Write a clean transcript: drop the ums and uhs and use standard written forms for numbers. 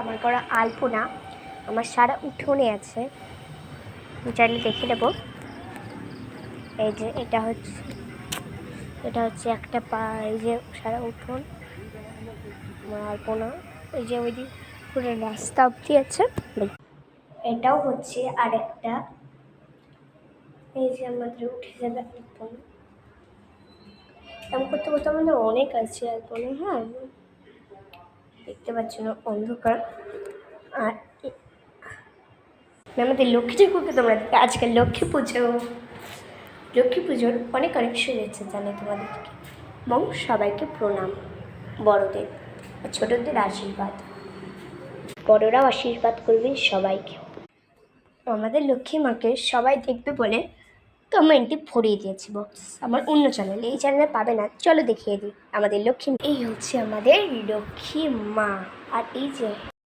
আমার করা আলপনা আমার সারা উঠোনে আছে, চাইলে দেখে নেবো। এই যে এটা হচ্ছে একটা এই যে সারা উঠোন আমার আলপনা। এই যে ওই দিক পুরো রাস্তা অবধি আছে। এটাও হচ্ছে আরেকটা, এই যে আমাদের উঠে যাবে আলপনা। এমন করতে করতে আমাদের অনেক আছে আলপনা। হ্যাঁ, দেখতে পাচ্ছ না, অন্ধকার। আর আমাদের লক্ষ্মী ঠাকুরকে তোমরা দেখবে, আজকাল লক্ষ্মী পুজোর অনেক অনেক শুভেচ্ছা জানাই তোমাদেরকে এবং সবাইকে প্রণাম। বড়দের আর ছোটদের আশীর্বাদ, বড়রাও আশীর্বাদ করবেন সবাইকে। আমাদের লক্ষ্মী মাকে সবাই দেখবে বলে কমেন্টে ভরিয়ে দিয়েছি বক্স আমার অন্য চ্যানেলে, এই চ্যানেলে পাবে না। চলো দেখিয়ে দিই আমাদের লক্ষ্মী। এই হচ্ছে আমাদের লক্ষ্মী মা। আর এই যে